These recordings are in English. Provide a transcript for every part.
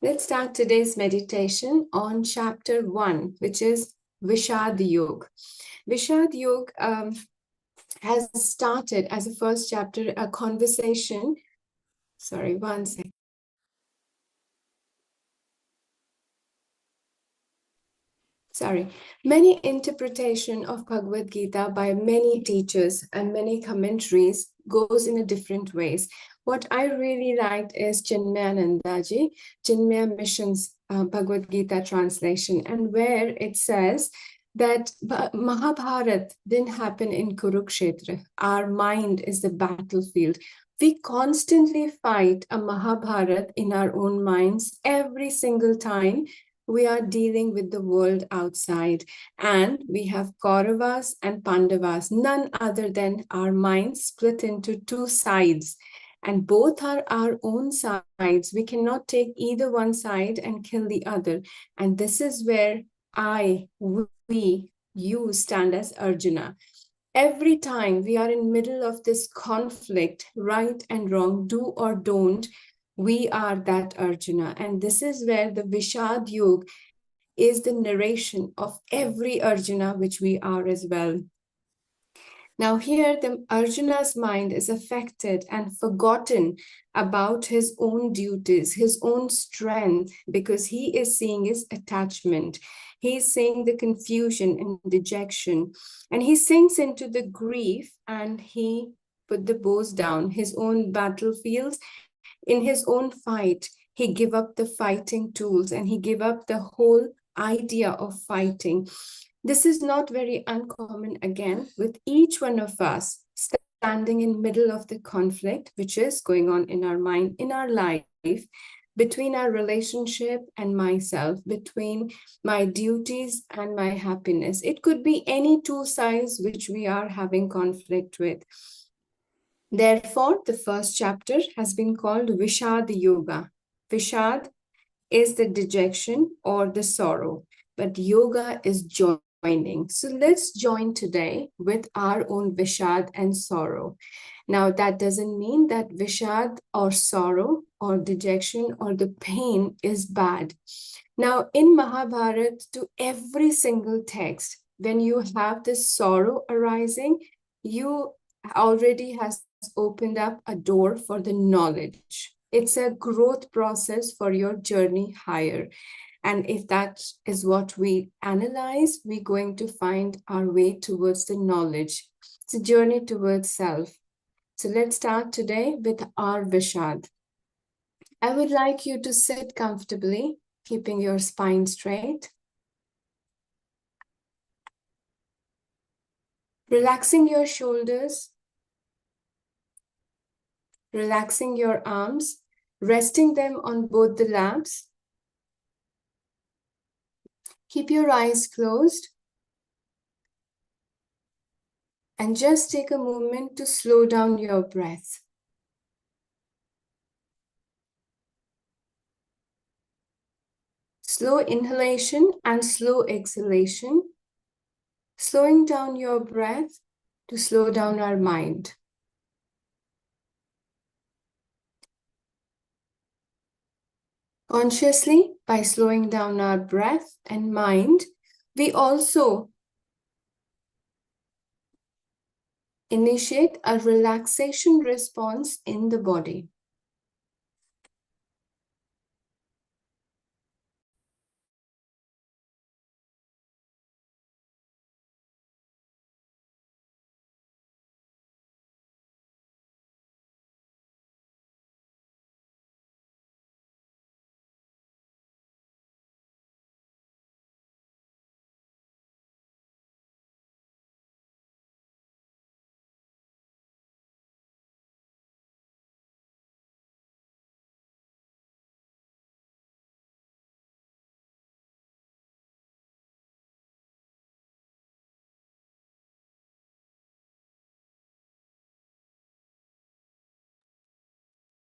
Let's start today's meditation on chapter 1, which is Vishaada Yoga. Vishaada Yoga has started as a first chapter, a conversation. Sorry, one second. Many interpretation of Bhagavad Gita by many teachers and many commentaries goes in a different ways. What I really liked is Chinmayanandaji, Chinmaya Mission's Bhagavad Gita translation, and where it says that Mahabharata didn't happen in Kurukshetra. Our mind is the battlefield. We constantly fight a Mahabharata in our own minds every single time we are dealing with the world outside. And we have Kauravas and Pandavas, none other than our minds split into two sides. And both are our own sides. We cannot take either one side and kill the other. And this is where you stand as Arjuna. Every time we are in middle of this conflict, right and wrong, do or don't, we are that Arjuna. And this is where the Vishaada Yoga is the narration of every Arjuna, which we are as well. Now here, the Arjuna's mind is affected and forgotten about his own duties, his own strength, because he is seeing his attachment. He is seeing the confusion and dejection, and he sinks into the grief and he put the bows down, his own battlefields. In his own fight, he gave up the fighting tools and he gave up the whole idea of fighting. This is not very uncommon again with each one of us standing in middle of the conflict, which is going on in our mind, in our life, between our relationship and myself, between my duties and my happiness. It could be any two sides which we are having conflict with. Therefore, the first chapter has been called Vishaada Yoga. Vishad is the dejection or the sorrow, but yoga is joining. So let's join today with our own Vishad and sorrow. Now, that doesn't mean that Vishad or sorrow or dejection or the pain is bad. Now, in Mahabharata, to every single text, when you have this sorrow arising, you already has opened up a door for the knowledge. It's a growth process for your journey higher. And if that is what we analyze, we're going to find our way towards the knowledge. It's a journey towards self. So let's start today with our Vishad. I would like you to sit comfortably, keeping your spine straight. Relaxing your shoulders. Relaxing your arms, resting them on both the laps. Keep your eyes closed. And just take a moment to slow down your breath. Slow inhalation and slow exhalation. Slowing down your breath to slow down our mind. Consciously, by slowing down our breath and mind, we also initiate a relaxation response in the body.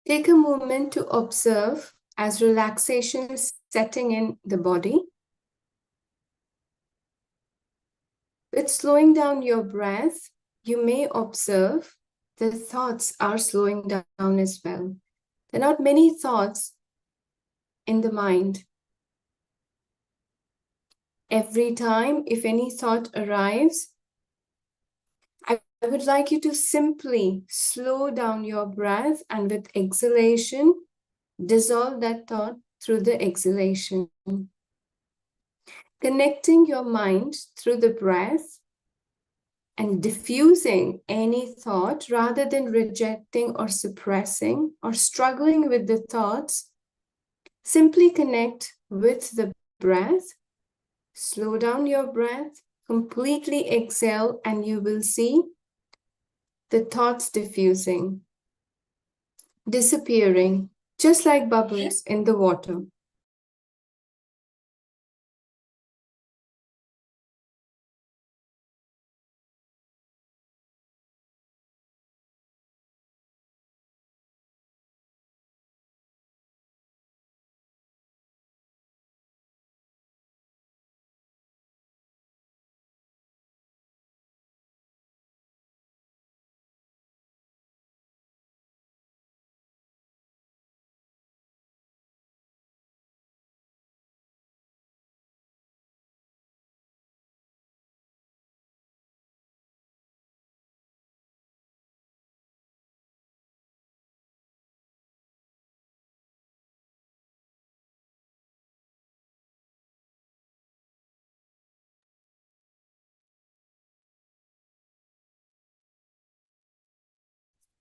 Take a moment to observe as relaxation is setting in the body. With slowing down your breath, you may observe the thoughts are slowing down as well. There are not many thoughts in the mind. Every time, if any thought arrives, I would like you to simply slow down your breath and with exhalation, dissolve that thought through the exhalation. Connecting your mind through the breath and diffusing any thought rather than rejecting or suppressing or struggling with the thoughts. Simply connect with the breath, slow down your breath, completely exhale, and you will see the thoughts diffusing, disappearing, just like bubbles in the water.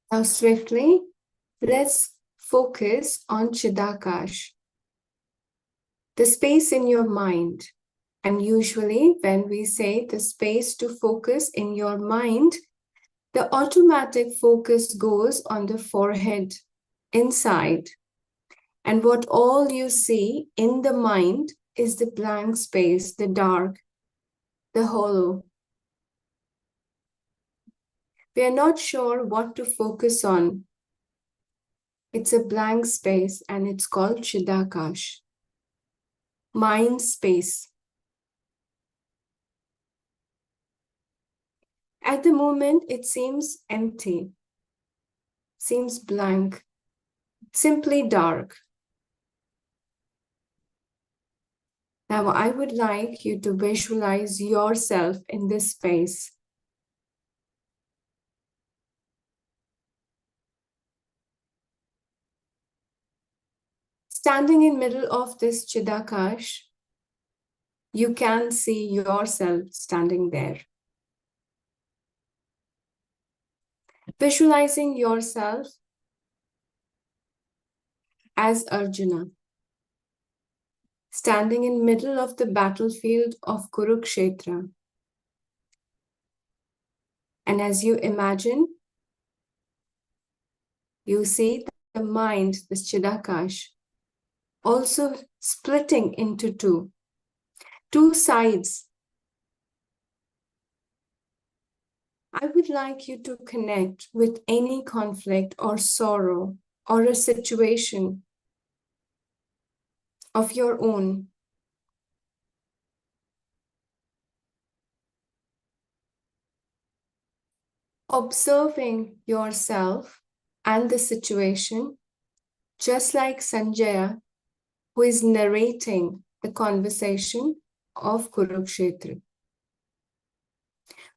Now, swiftly, let's focus on Chidakash, the space in your mind. And usually, when we say the space to focus in your mind, the automatic focus goes on the forehead, inside. And what all you see in the mind is the blank space, the dark, the hollow. We are not sure what to focus on. It's a blank space and it's called Chidakash, mind space. At the moment, it seems empty, seems blank, simply dark. Now, I would like you to visualize yourself in this space. Standing in middle of this Chidakash, you can see yourself standing there. Visualizing yourself as Arjuna, standing in middle of the battlefield of Kurukshetra. And as you imagine, you see the mind, this Chidakash, also splitting into two sides. I would like you to connect with any conflict or sorrow or a situation of your own. Observing yourself and the situation, just like Sanjaya, who is narrating the conversation of Kurukshetra.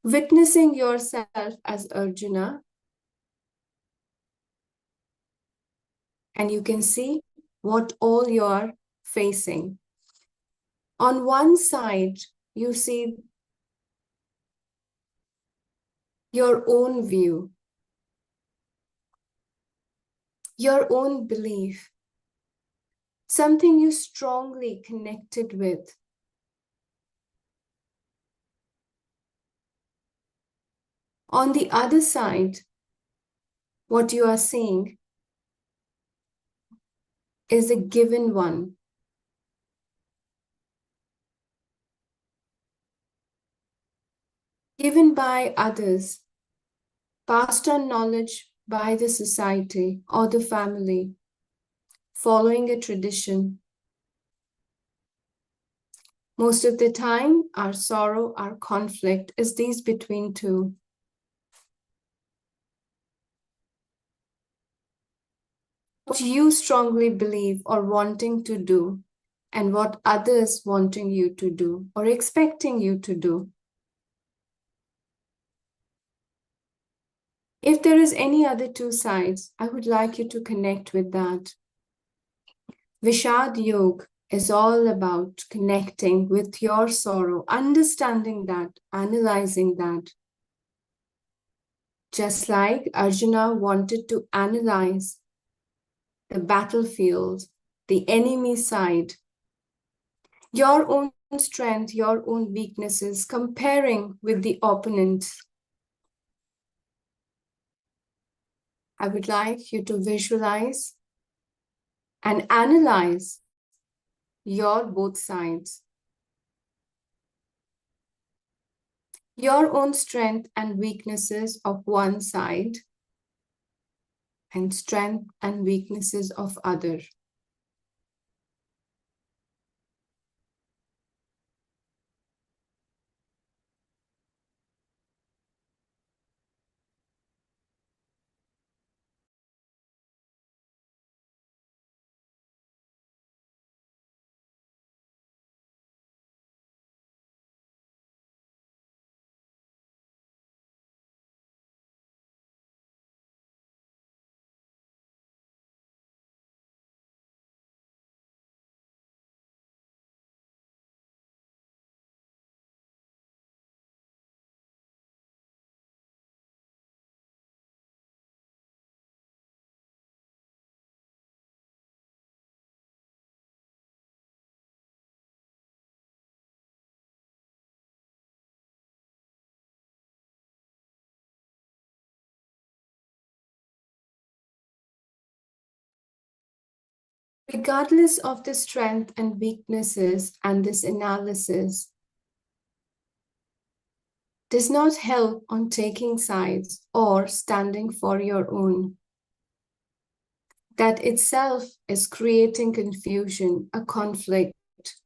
Witnessing yourself as Arjuna, and you can see what all you are facing. On one side, you see your own view, your own belief, something you strongly connected with. On the other side, what you are seeing is a given one. Given by others, passed on knowledge by the society or the family, following a tradition. Most of the time, our sorrow, our conflict is these between two. you strongly believe or wanting to do, and what others wanting you to do or expecting you to do. If there is any other two sides, I would like you to connect with that. Vishaada Yoga is all about connecting with your sorrow, understanding that, analyzing that. Just like Arjuna wanted to analyze the battlefield, the enemy side, your own strength, your own weaknesses, comparing with the opponent. I would like you to visualize and analyze your both sides, your own strength and weaknesses of one side, and strength and weaknesses of other. Regardless of the strength and weaknesses and this analysis does not help on taking sides or standing for your own. That itself is creating confusion, a conflict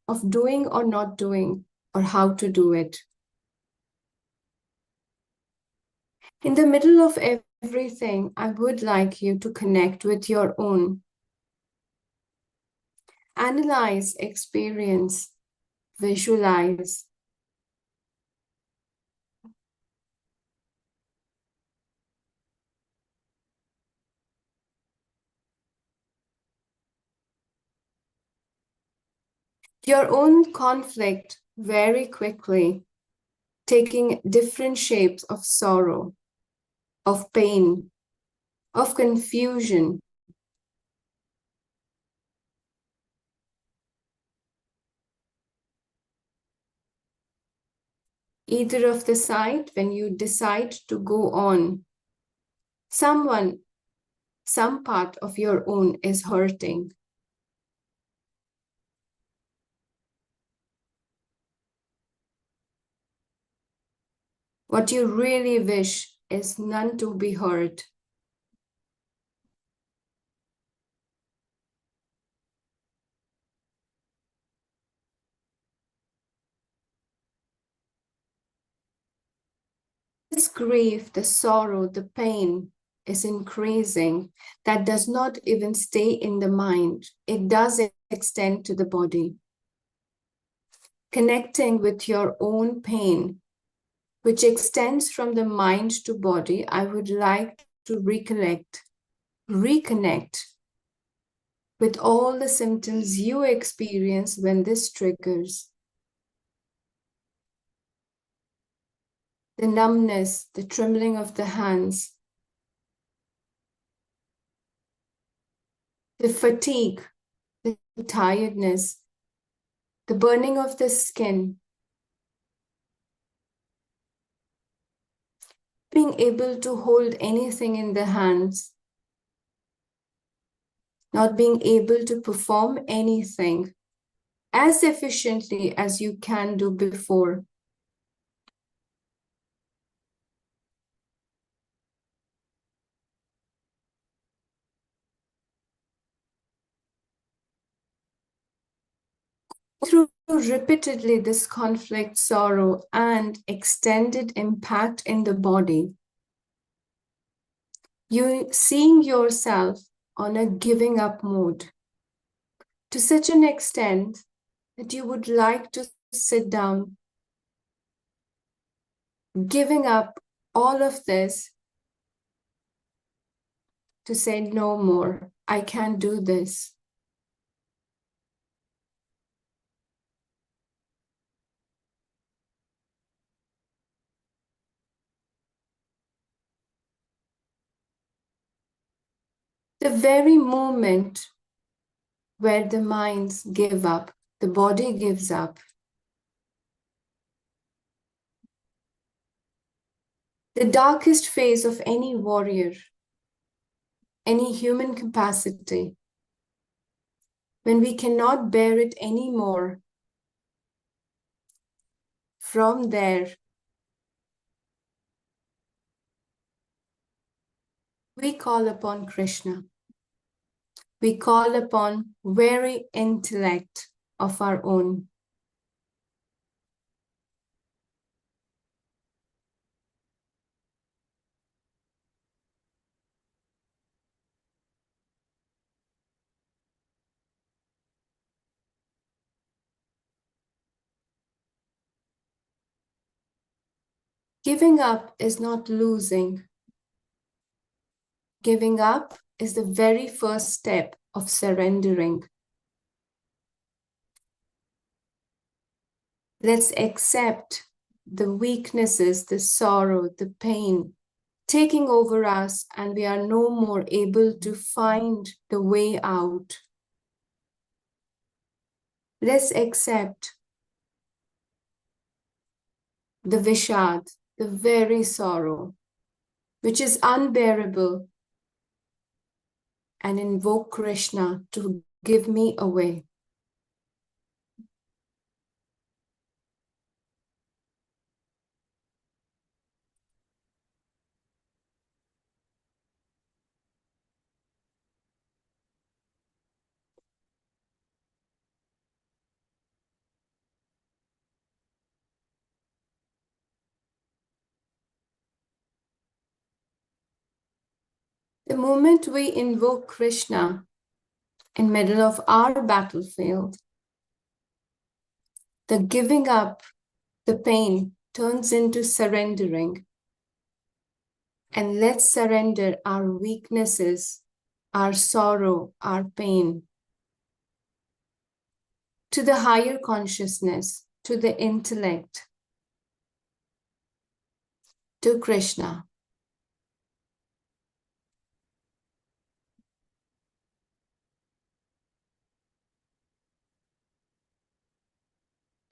of doing or not doing, or how to do it. In the middle of everything, I would like you to connect with your own. Analyze, experience, visualize. Your own conflict very quickly, taking different shapes of sorrow, of pain, of confusion. Either of the side, when you decide to go on, some part of your own is hurting. What you really wish is none to be hurt. This grief, the sorrow, the pain is increasing. That does not even stay in the mind. It does extend to the body. Connecting with your own pain, which extends from the mind to body, I would like to reconnect with all the symptoms you experience when this triggers. The numbness, the trembling of the hands, the fatigue, the tiredness, the burning of the skin, being able to hold anything in the hands, not being able to perform anything as efficiently as you can do before. Through repeatedly this conflict, sorrow, and extended impact in the body, you seeing yourself on a giving up mode to such an extent that you would like to sit down, giving up all of this to say, no more, I can't do this. The very moment where the minds give up, the body gives up, the darkest phase of any warrior, any human capacity, when we cannot bear it anymore, from there, we call upon Krishna. We call upon very intellect of our own. Giving up is not losing. Giving up is the very first step of surrendering. Let's accept the weaknesses, the sorrow, the pain taking over us, and we are no more able to find the way out. Let's accept the Vishaada, the very sorrow, which is unbearable, and invoke Krishna to give me away. The moment we invoke Krishna in middle of our battlefield, the giving up, the pain turns into surrendering. And let's surrender our weaknesses, our sorrow, our pain to the higher consciousness, to the intellect, to Krishna.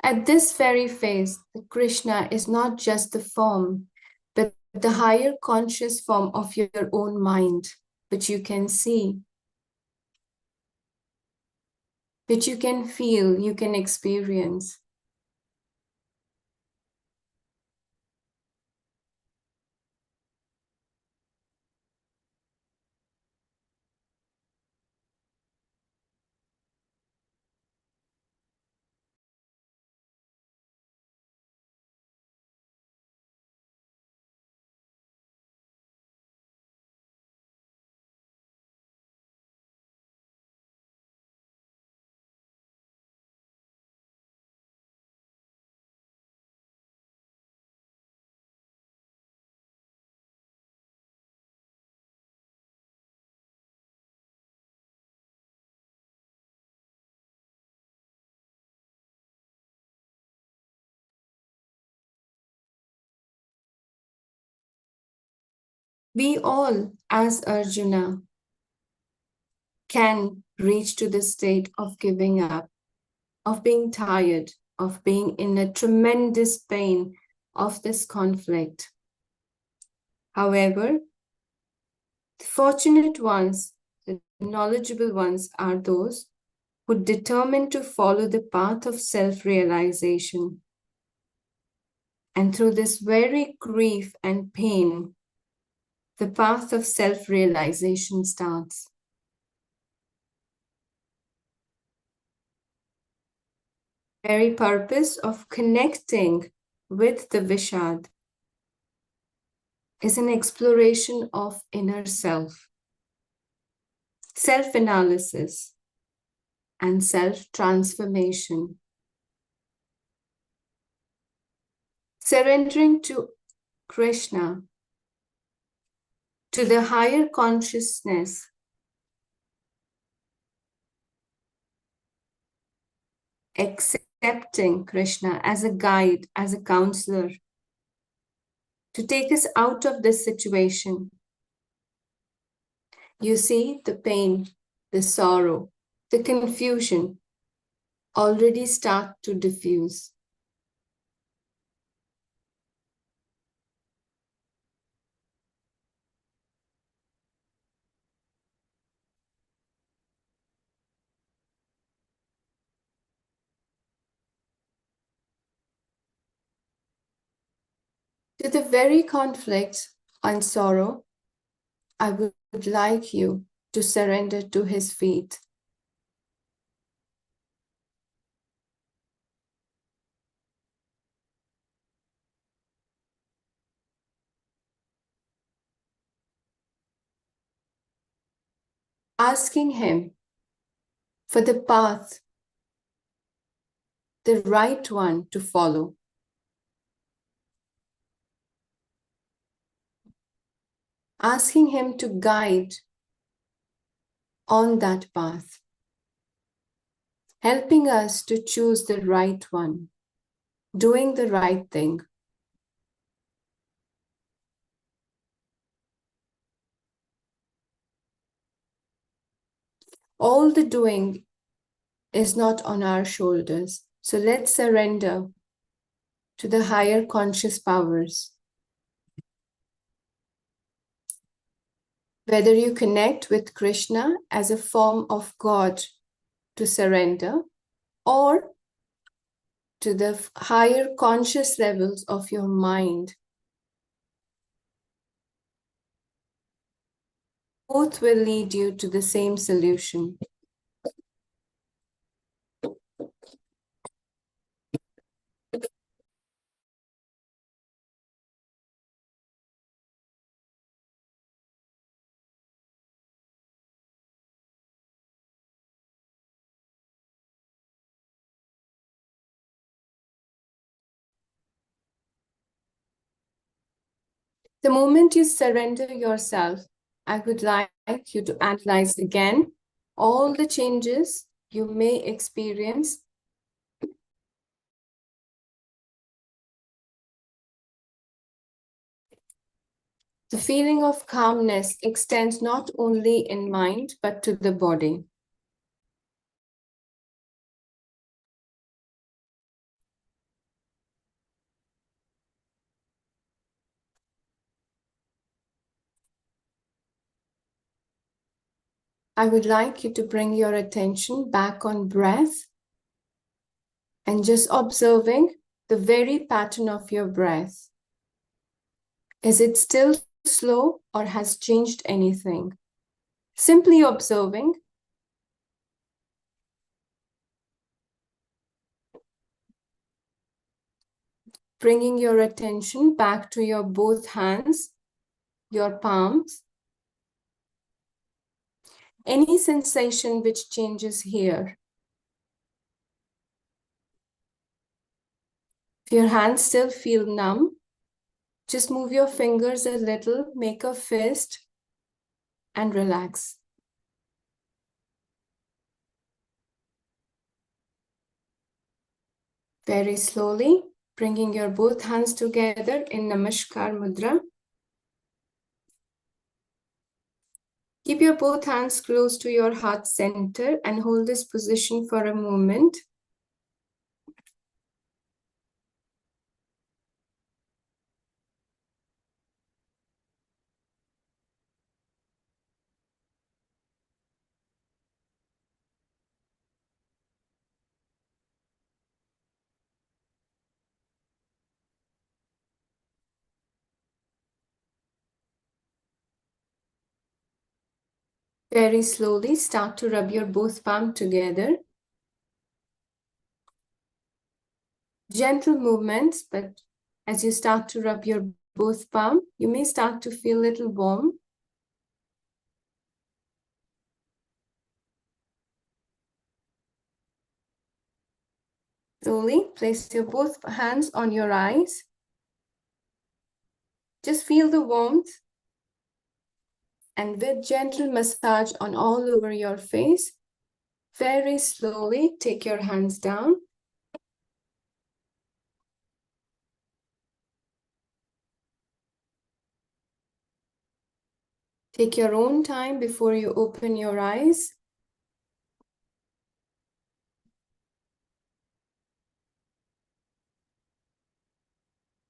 At this very phase, the Krishna is not just the form, but the higher conscious form of your own mind, which you can see, which you can feel, you can experience. We all, as Arjuna, can reach to the state of giving up, of being tired, of being in a tremendous pain of this conflict. However, the fortunate ones, the knowledgeable ones are those who determine to follow the path of self-realization. And through this very grief and pain, the path of self-realization starts. Very purpose of connecting with the Vishaada is an exploration of inner self. self-analysis, and self-transformation. Surrendering to Krishna, to the higher consciousness, accepting Krishna as a guide, as a counselor, to take us out of this situation. You see the pain, the sorrow, the confusion already start to diffuse. To the very conflict and sorrow, I would like you to surrender to his feet. Asking him for the path, the right one to follow. Asking him to guide on that path, helping us to choose the right one, doing the right thing. All the doing is not on our shoulders. So let's surrender to the higher conscious powers. Whether you connect with Krishna as a form of God to surrender, or to the higher conscious levels of your mind, both will lead you to the same solution. The moment you surrender yourself, I would like you to analyze again all the changes you may experience. The feeling of calmness extends not only in mind, but to the body. I would like you to bring your attention back on breath and just observing the very pattern of your breath. Is it still slow or has changed anything? Simply observing. Bringing your attention back to your both hands, your palms. Any sensation which changes here. If your hands still feel numb, just move your fingers a little, make a fist, and relax. Very slowly, bringing your both hands together in Namaskar Mudra. Keep your both hands close to your heart center and hold this position for a moment. Very slowly, start to rub your both palms together. Gentle movements, but as you start to rub your both palm, you may start to feel a little warm. Slowly place your both hands on your eyes. Just feel the warmth, and with gentle massage on all over your face, very slowly take your hands down. Take your own time before you open your eyes.